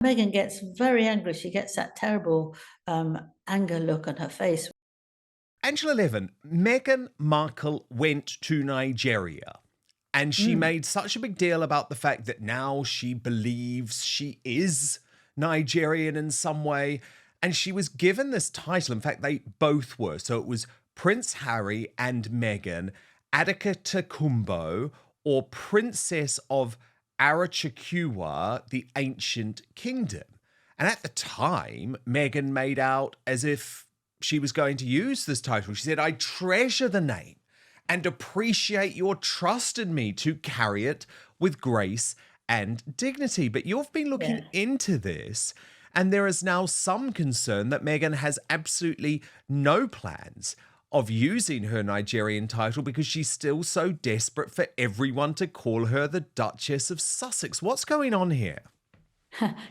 Meghan gets very angry. She gets that terrible anger look on her face. Angela Levin, Meghan Markle went to Nigeria and she Mm. made such a big deal about the fact that now she believes she is Nigerian in some way. And she was given this title. In fact, they both were. So it was Prince Harry and Meghan, Adikatakumbo, or Princess of Arachikiwa, the Ancient Kingdom. And at the time, Meghan made out as if she was going to use this title. She said, I treasure the name and appreciate your trust in me to carry it with grace and dignity. But you've been looking Yeah. into this, and there is now some concern that Meghan has absolutely no plans of using her Nigerian title because she's still so desperate for everyone to call her the Duchess of Sussex. What's going on here?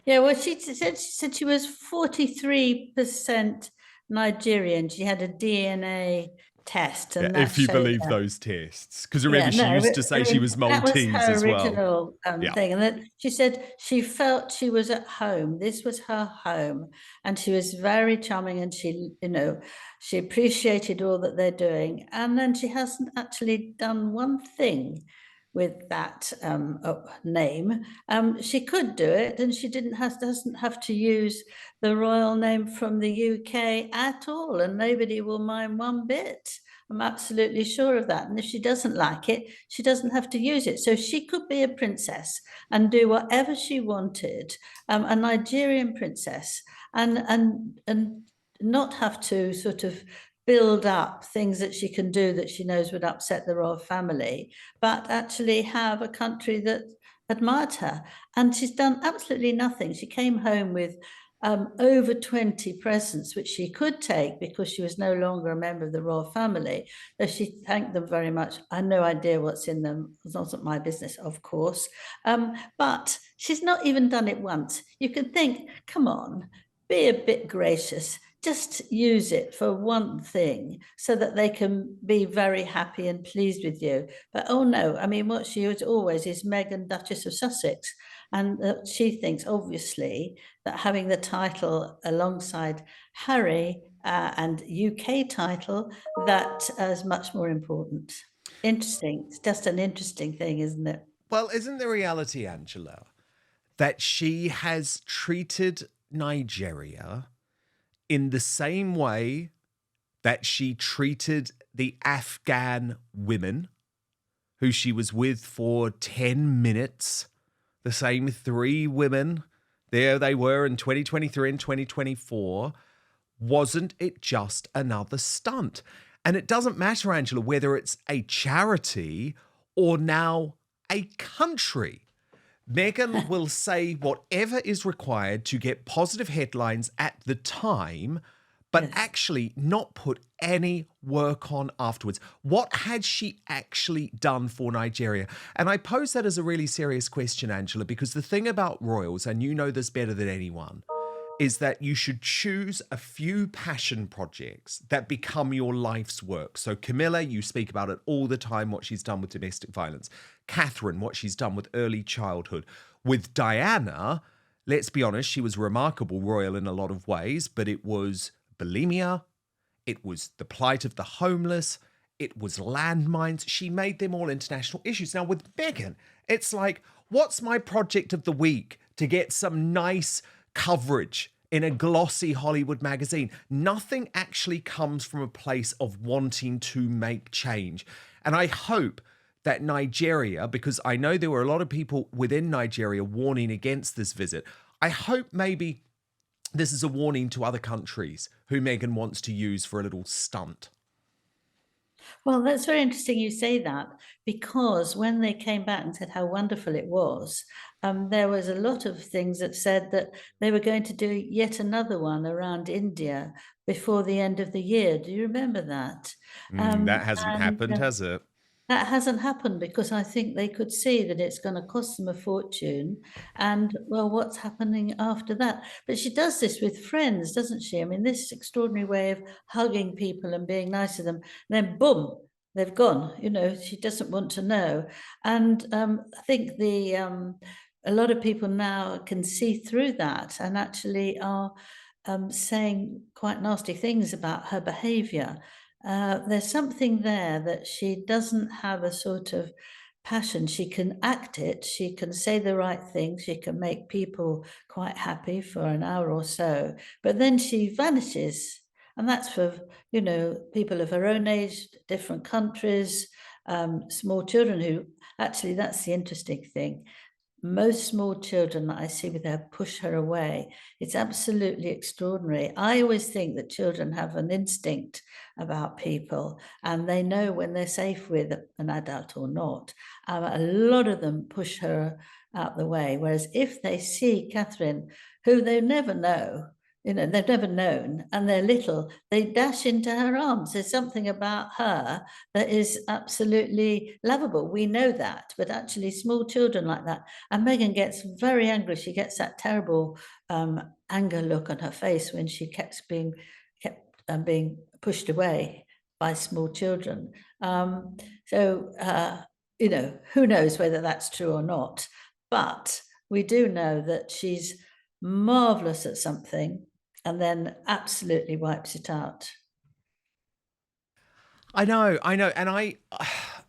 Yeah, well, she said she was 43% Nigerian. She had a DNA test, and that If you showed believe her. those tests. Because Yeah, remember, she no, used to say I she mean, was that was Maltese her as well. original Yeah. thing. And then she said she felt she was at home. This was her home. And she was very charming, and she appreciated all that they're doing. And then she hasn't actually done one thing with that name. She could do it, and she doesn't have to use the royal name from the UK at all, and nobody will mind one bit. I'm absolutely sure of that. And if she doesn't like it, she doesn't have to use it. So she could be a princess and do whatever she wanted, a Nigerian princess, and not have to sort of build up things that she can do that she knows would upset the royal family, but actually have a country that admired her. And she's done absolutely nothing. She came home with over 20 presents, which she could take because she was no longer a member of the royal family. So she thanked them very much. I had no idea what's in them. It's not my business, of course. But she's not even done it once. You could think, come on, be a bit gracious. Just use it for one thing so that they can be very happy and pleased with you. But oh no, I mean, what she is always is Meghan, Duchess of Sussex. And she thinks, obviously, that having the title alongside Harry and UK title, that is much more important. Interesting. It's just an interesting thing, isn't it? Well, isn't the reality, Angela, that she has treated Nigeria in the same way that she treated the Afghan women who she was with for 10 minutes? The same three women, there they were in 2023 and 2024. Wasn't it just another stunt? And it doesn't matter, Angela, whether it's a charity or now a country. Meghan will say whatever is required to get positive headlines at the time, but Yes. actually not put any work on afterwards. What had she actually done for Nigeria? And I pose that as a really serious question, Angela, because the thing about royals, and you know this better than anyone, is that you should choose a few passion projects that become your life's work. So Camilla, you speak about it all the time, what she's done with domestic violence. Catherine, what she's done with early childhood. With Diana, let's be honest, she was remarkable royal in a lot of ways, but it was bulimia, it was the plight of the homeless, it was landmines. She made them all international issues. Now with Meghan, it's like, what's my project of the week to get some nice coverage in a glossy Hollywood magazine? Nothing actually comes from a place of wanting to make change. And I hope that Nigeria, because I know there were a lot of people within Nigeria warning against this visit, I hope maybe this is a warning to other countries who Meghan wants to use for a little stunt. Well, that's very interesting you say that, because when they came back and said how wonderful it was, there was a lot of things that said that they were going to do yet another one around India before the end of the year. Do you remember that? That hasn't And happened, has it? that hasn't happened because I think they could see that it's going to cost them a fortune. And well, what's happening after that? But she does this with friends, doesn't she? I mean, this extraordinary way of hugging people and being nice to them. Then boom, they've gone. She doesn't want to know. And I think a lot of people now can see through that and actually are saying quite nasty things about her behaviour. There's something there that she doesn't have a sort of passion. She can act it, she can say the right thing, she can make people quite happy for an hour or so, but then she vanishes. And that's for, people of her own age, different countries, small children who, actually, that's the interesting thing. Most small children that I see with her push her away. It's absolutely extraordinary. I always think that children have an instinct about people and they know when they're safe with an adult or not. A lot of them push her out the way. Whereas if they see Catherine, who they never know, they've never known, and they're little, they dash into her arms. There's something about her that is absolutely lovable. We know that, but actually small children like that. And Meghan gets very angry. She gets that terrible anger look on her face when she kept being pushed away by small children. So who knows whether that's true or not? But we do know that she's marvelous at something and then absolutely wipes it out. I know, and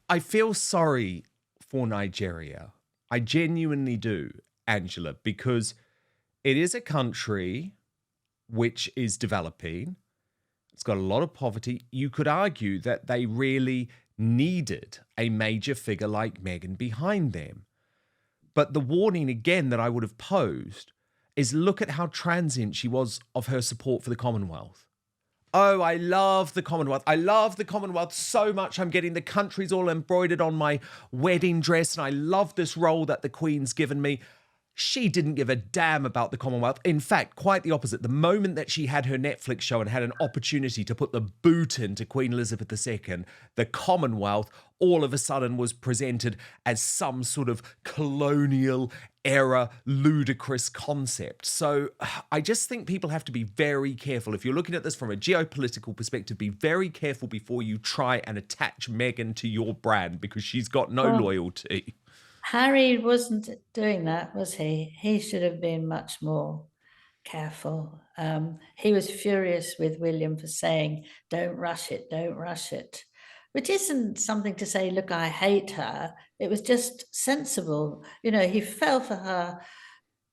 I feel sorry for Nigeria. I genuinely do, Angela, because it is a country which is developing. It's got a lot of poverty. You could argue that they really needed a major figure like Meghan behind them. But the warning again that I would have posed is look at how transient she was of her support for the Commonwealth. Oh, I love the Commonwealth. I love the Commonwealth so much. I'm getting the countries all embroidered on my wedding dress, and I love this role that the Queen's given me. She didn't give a damn about the Commonwealth. In fact, quite the opposite. The moment that she had her Netflix show and had an opportunity to put the boot into Queen Elizabeth II, the Commonwealth all of a sudden was presented as some sort of colonial era ludicrous concept. So I just think people have to be very careful. If you're looking at this from a geopolitical perspective, be very careful before you try and attach Meghan to your brand, because she's got no loyalty. Harry wasn't doing that, was he? He should have been much more careful. He was furious with William for saying, don't rush it, which isn't something to say, look, I hate her. It was just sensible. He fell for her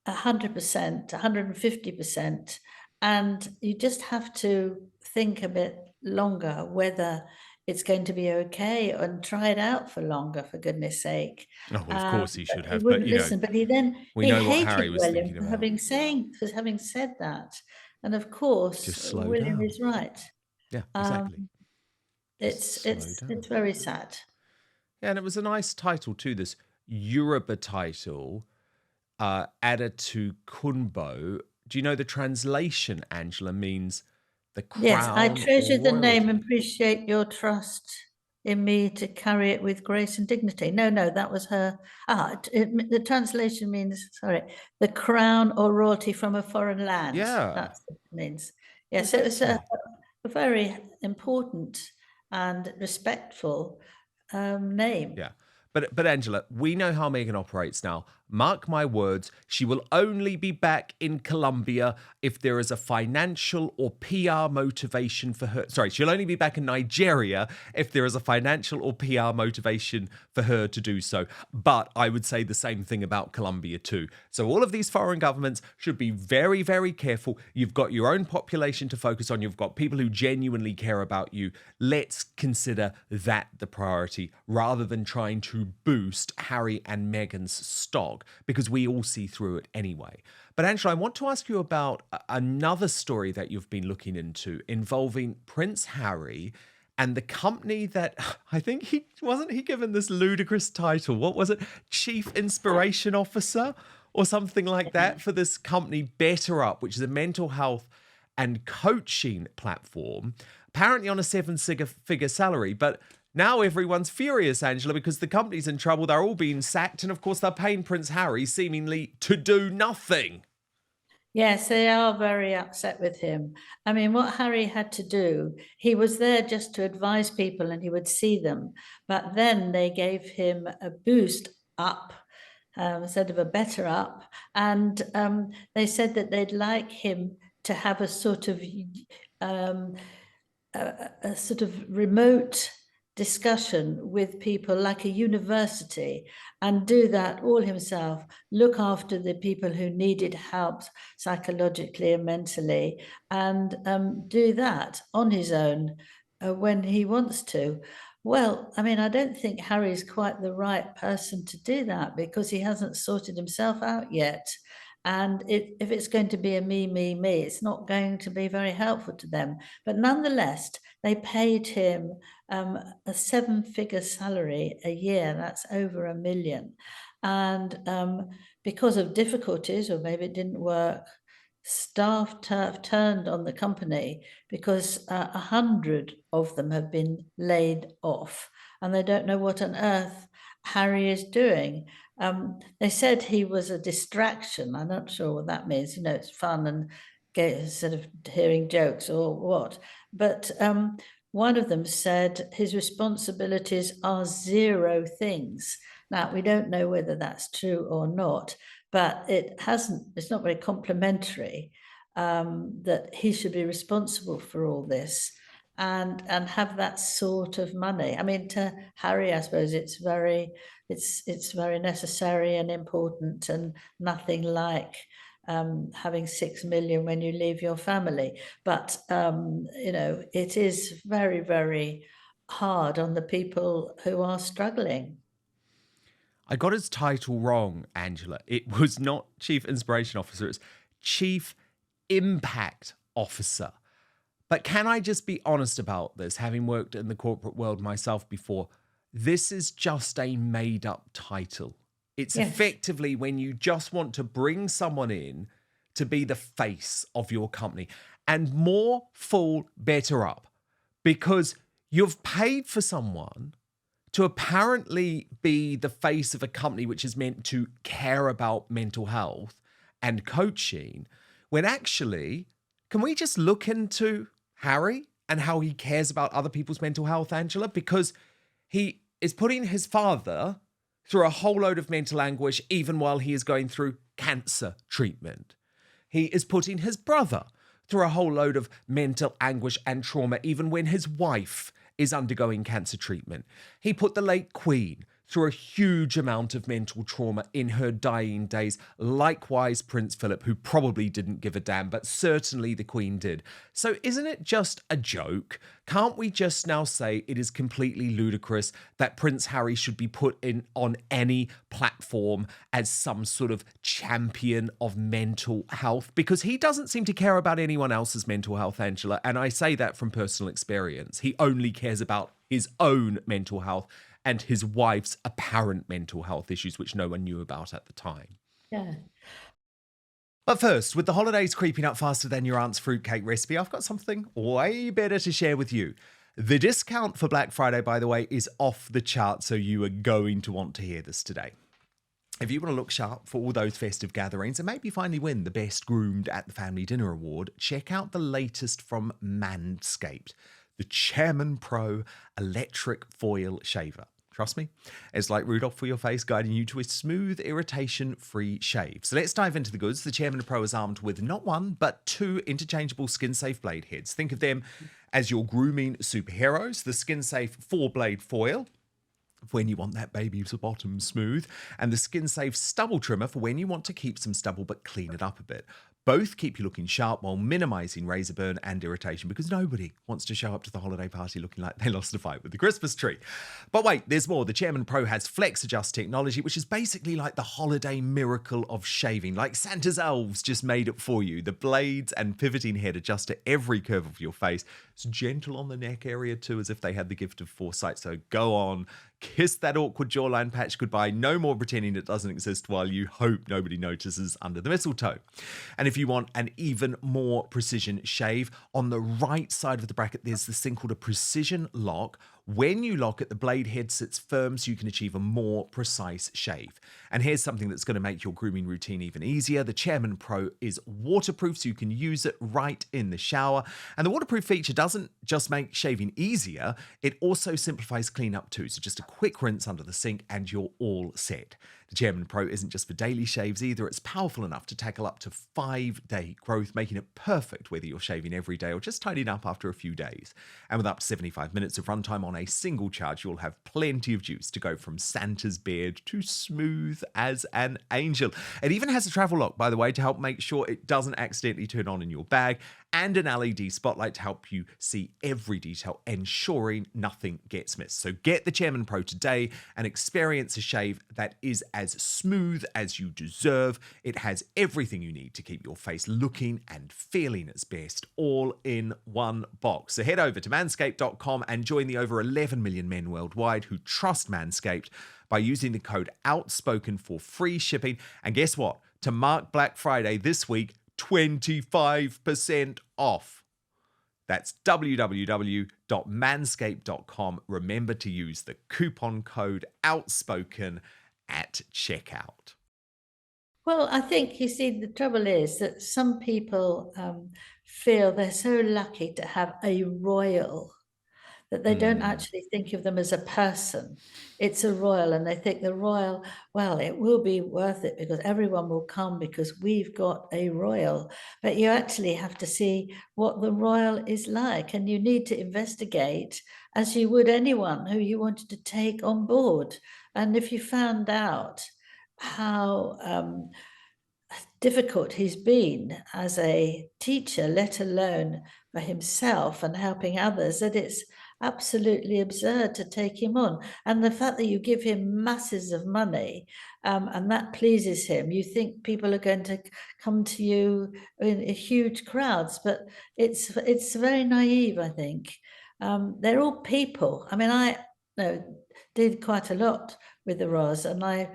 100%, 150%. And you just have to think a bit longer whether it's going to be okay and try it out for longer, for goodness sake. Oh, well, of course he should He have, but wouldn't listen, but we he know what hated Harry was William thinking for about. having said that. And of Just course, slow William down. is right. Yeah, exactly. Just It's slow it's down. it's very sad. Yeah, and it was a nice title too, this Yoruba title, Adatu Kunbo. Do you know the translation, Angela, means the Yes, I crown or treasure the name and royalty? appreciate your trust in me to carry it with grace and dignity. No, that was her. The translation means, sorry, the crown or royalty from a foreign land. Yeah, That's what it means. Yes, it was exactly. a very important and respectful name. Yeah. But Angela, we know how Meghan operates now. Mark my words, she will only be back in Colombia if there is a financial or PR motivation for her. Sorry, she'll only be back in Nigeria if there is a financial or PR motivation for her to do so. But I would say the same thing about Colombia too. So all of these foreign governments should be very, very careful. You've got your own population to focus on. You've got people who genuinely care about you. Let's consider that the priority rather than trying to boost Harry and Meghan's stock, because we all see through it anyway. But Angela, I want to ask you about another story that you've been looking into involving Prince Harry and the company that I think he given this ludicrous title. What was it? Chief Inspiration Officer or something like that for this company, Better Up, which is a mental health and coaching platform, apparently on a seven-figure salary. But now everyone's furious, Angela, because the company's in trouble. They're all being sacked. And of course, they're paying Prince Harry seemingly to do nothing. Yes, they are very upset with him. I mean, what Harry had to do, he was there just to advise people and he would see them. But then they gave him a boost up instead of a better up. And they said that they'd like him to have a sort of a sort of remote discussion with people like a university, and do that all himself, look after the people who needed help psychologically and mentally, and do that on his own when he wants to. Well, I mean, I don't think Harry's quite the right person to do that, because he hasn't sorted himself out yet. And if it's going to be a me, it's not going to be very helpful to them. But nonetheless, they paid him a 7-figure salary a year. That's over $1 million. And because of difficulties, or maybe it didn't work, staff turned on the company, because 100 of them have been laid off, and they don't know what on earth Harry is doing. They said he was a distraction. I'm not sure what that means. It's fun and sort of hearing jokes or what. But one of them said his responsibilities are 0 things. Now, we don't know whether that's true or not, but it's not very complimentary that he should be responsible for all this and have that sort of money. I mean, to Harry, I suppose it's very necessary and important, and nothing like having 6 million when you leave your family. But it is very, very hard on the people who are struggling. I got his title wrong, Angela. It was not Chief Inspiration Officer, it's Chief Impact Officer. But can I just be honest about this, having worked in the corporate world myself before? This is just a made-up title. It's Yes. effectively when you just want to bring someone in to be the face of your company. And more fool, better up. Because you've paid for someone to apparently be the face of a company which is meant to care about mental health and coaching, when actually, can we just look into Harry and how he cares about other people's mental health, Angela? Because he is putting his father through a whole load of mental anguish even while he is going through cancer treatment. He is putting his brother through a whole load of mental anguish and trauma even when his wife is undergoing cancer treatment. He put the late Queen through a huge amount of mental trauma in her dying days. Likewise, Prince Philip, who probably didn't give a damn, but certainly the Queen did. So isn't it just a joke? Can't we just now say it is completely ludicrous that Prince Harry should be put in on any platform as some sort of champion of mental health? Because he doesn't seem to care about anyone else's mental health, Angela. And I say that from personal experience. He only cares about his own mental health and his wife's apparent mental health issues, which no one knew about at the time. Yeah. But first, with the holidays creeping up faster than your aunt's fruitcake recipe, I've got something way better to share with you. The discount for Black Friday, by the way, is off the chart, so you are going to want to hear this today. If you want to look sharp for all those festive gatherings and maybe finally win the Best Groomed at the Family Dinner Award, check out the latest from Manscaped, the Chairman Pro Electric Foil Shaver. Trust me, it's like Rudolph for your face, guiding you to a smooth, irritation-free shave. So let's dive into the goods. The Chairman Pro is armed with not 1, but 2 interchangeable skin-safe blade heads. Think of them as your grooming superheroes. The skin-safe 4-blade foil for when you want that baby's bottom smooth, and the skin-safe stubble trimmer for when you want to keep some stubble but clean it up a bit. Both keep you looking sharp while minimizing razor burn and irritation, because nobody wants to show up to the holiday party looking like they lost a fight with the Christmas tree. But wait, there's more. The Chairman Pro has Flex Adjust technology, which is basically like the holiday miracle of shaving, like Santa's elves just made it for you. The blades and pivoting head adjust to every curve of your face. It's gentle on the neck area too, as if they had the gift of foresight. So go on, kiss that awkward jawline patch goodbye. No more pretending it doesn't exist while you hope nobody notices under the mistletoe. And if you want an even more precision shave, on the right side of the bracket, there's this thing called a precision lock. When you lock it, the blade head sits firm so you can achieve a more precise shave. And here's something that's going to make your grooming routine even easier. The Chairman Pro is waterproof, so you can use it right in the shower. And the waterproof feature doesn't just make shaving easier, it also simplifies cleanup too. So just a quick rinse under the sink and you're all set. The Chairman Pro isn't just for daily shaves either, it's powerful enough to tackle up to 5-day growth, making it perfect whether you're shaving every day or just tidying up after a few days. And with up to 75 minutes of runtime on a single charge, you'll have plenty of juice to go from Santa's beard to smooth as an angel. It even has a travel lock, by the way, to help make sure it doesn't accidentally turn on in your bag, and an LED spotlight to help you see every detail, ensuring nothing gets missed. So get the Chairman Pro today and experience a shave that is as smooth as you deserve. It has everything you need to keep your face looking and feeling its best, all in one box. So head over to manscaped.com and join the over 11 million men worldwide who trust Manscaped by using the code OUTSPOKEN for free shipping. And guess what? To mark Black Friday this week, 25% off. That's www.manscaped.com. Remember to use the coupon code OUTSPOKEN at checkout. Well, I think, you see, the trouble is that some people feel they're so lucky to have a royal that they don't actually think of them as a person. It's a royal, and they think the royal, well, it will be worth it because everyone will come because we've got a royal. But you actually have to see what the royal is like, and you need to investigate as you would anyone who you wanted to take on board. And if you found out how difficult he's been as a teacher, let alone for himself and helping others, that it's absolutely absurd to take him on. And the fact that you give him masses of money and that pleases him, you think people are going to come to you in huge crowds, but it's very naive, I think. They're all people. I mean, I did quite a lot with the Royals, and I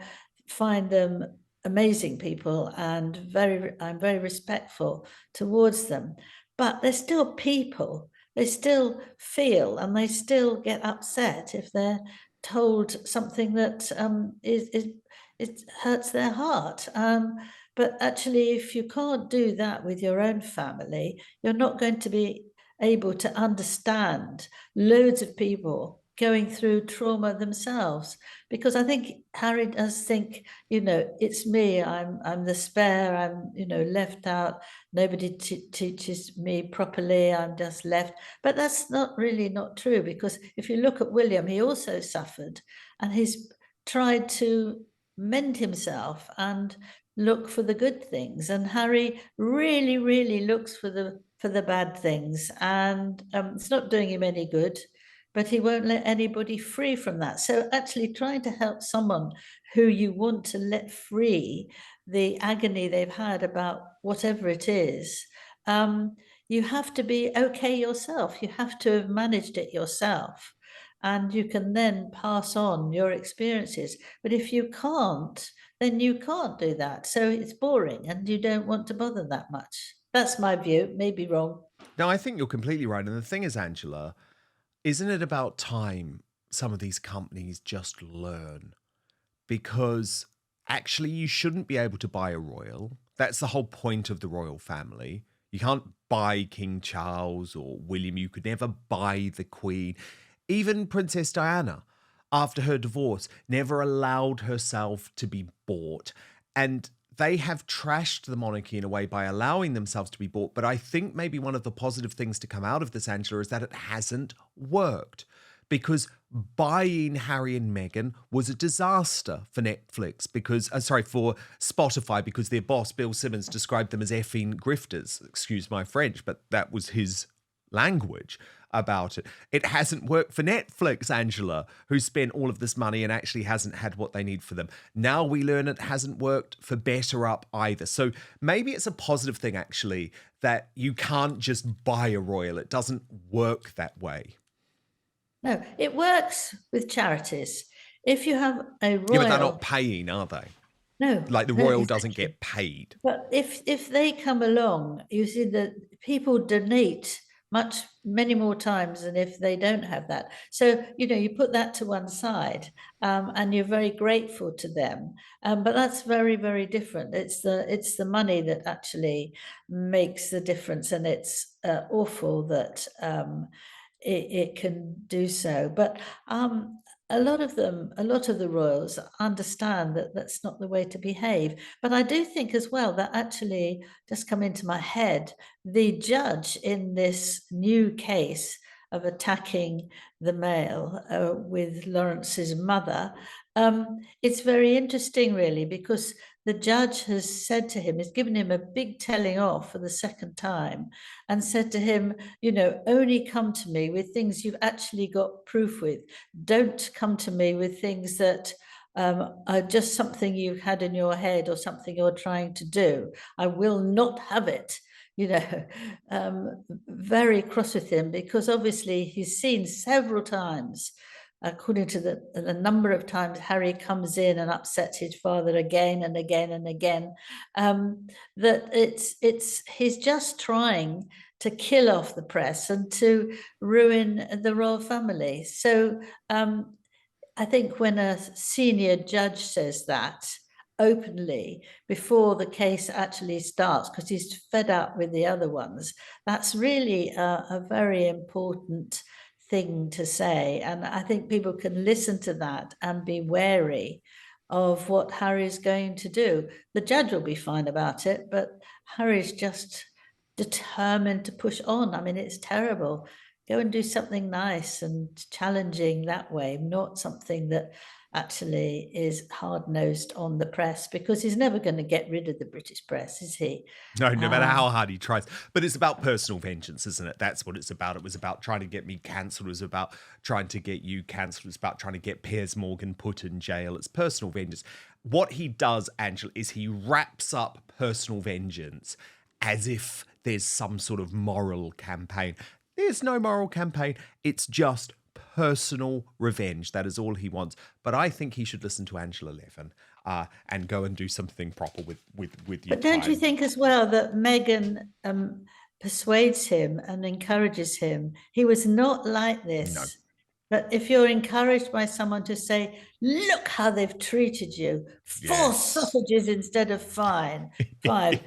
find them amazing people, and I'm very respectful towards them. But they're still people. They still feel, and they still get upset if they're told something that it hurts their heart. But actually, if you can't do that with your own family, you're not going to be able to understand loads of people going through trauma themselves. Because I think Harry does think, it's me, I'm the spare, I'm, left out, nobody teaches me properly, I'm just left. But that's not true, because if you look at William, he also suffered, and he's tried to mend himself and look for the good things. And Harry really, really looks for the bad things, and it's not doing him any good, but he won't let anybody free from that. So actually trying to help someone who you want to let free the agony they've had about whatever it is, you have to be okay yourself. You have to have managed it yourself, and you can then pass on your experiences. But if you can't, then you can't do that. So it's boring, and you don't want to bother that much. That's my view, maybe wrong. No, I think you're completely right. And the thing is, Angela, isn't it about time some of these companies just learn? Because actually, you shouldn't be able to buy a royal. That's the whole point of the royal family. You can't buy King Charles or William. You could never buy the Queen. Even Princess Diana, after her divorce, never allowed herself to be bought. And they have trashed the monarchy in a way by allowing themselves to be bought. But I think maybe one of the positive things to come out of this, Angela, is that it hasn't worked. Because buying Harry and Meghan was a disaster for Netflix for Spotify, because their boss, Bill Simmons, described them as effing grifters. Excuse my French, but that was his language about it. It hasn't worked for Netflix, Angela, who spent all of this money and actually hasn't had what they need for them. Now we learn it hasn't worked for BetterUp either. So maybe it's a positive thing, actually, that you can't just buy a royal. It doesn't work that way. No, it works with charities. If you have a Yeah, but they're royal, not paying, are they? no, Like the no, royal doesn't exactly. get paid. But if they come along, you see that people donate many more times than if they don't have that. So you put that to one side, and you're very grateful to them. But that's very, very different. It's the money that actually makes the difference, and it's awful that it can do so. But a lot of them, a lot of the royals understand that that's not the way to behave. But I do think as well that actually, just come into my head, the judge in this new case of attacking the male with Lawrence's mother, it's very interesting, really, because the judge has said to him, has given him a big telling off for the second time, and said to him, only come to me with things you've actually got proof with. Don't come to me with things that are just something you had in your head or something you're trying to do. I will not have it. Very cross with him, because obviously he's seen several times, according to the number of times Harry comes in and upsets his father again and again and again, that he's just trying to kill off the press and to ruin the royal family. So I think when a senior judge says that openly before the case actually starts, because he's fed up with the other ones, that's really a very important thing to say. And I think people can listen to that and be wary of what Harry's going to do. The judge will be fine about it, but Harry's just determined to push on. I mean, it's terrible. Go and do something nice and challenging that way, not something that actually is hard-nosed on the press, because he's never going to get rid of the British press, is he? No matter how hard he tries. But it's about personal vengeance, isn't it? That's what it's about. It was about trying to get me cancelled. It was about trying to get you cancelled. It's about trying to get Piers Morgan put in jail. It's personal vengeance. What he does, Angela, is he wraps up personal vengeance as if there's some sort of moral campaign. There's no moral campaign. It's just personal revenge. That is all he wants. But I think he should listen to Angela Levin and go and do something proper with you. But don't you think as well that Meghan persuades him and encourages him? He was not like this. No. But if you're encouraged by someone to say, look how they've treated you, 4 sausages instead of 5,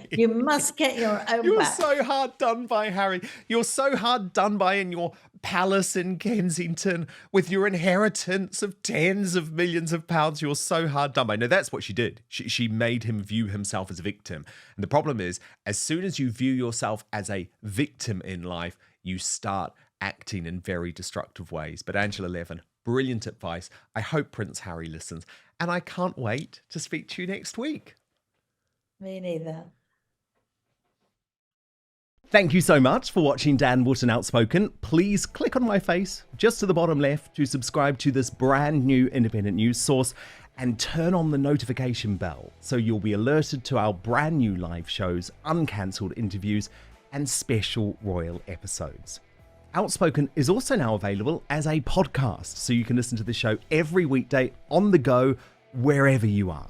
you must get your own You're back. so hard done by, Harry. You're so hard done by in your palace in Kensington with your inheritance of tens of millions of pounds. You're so hard done by. No, that's what she did. She made him view himself as a victim. And the problem is, as soon as you view yourself as a victim in life, you start acting in very destructive ways. But Angela Levin, brilliant advice. I hope Prince Harry listens. And I can't wait to speak to you next week. Me neither. Thank you so much for watching Dan Wootton Outspoken. Please click on my face just to the bottom left to subscribe to this brand new independent news source and turn on the notification bell so you'll be alerted to our brand new live shows, uncancelled interviews, and special royal episodes. Outspoken is also now available as a podcast, so you can listen to the show every weekday on the go, wherever you are.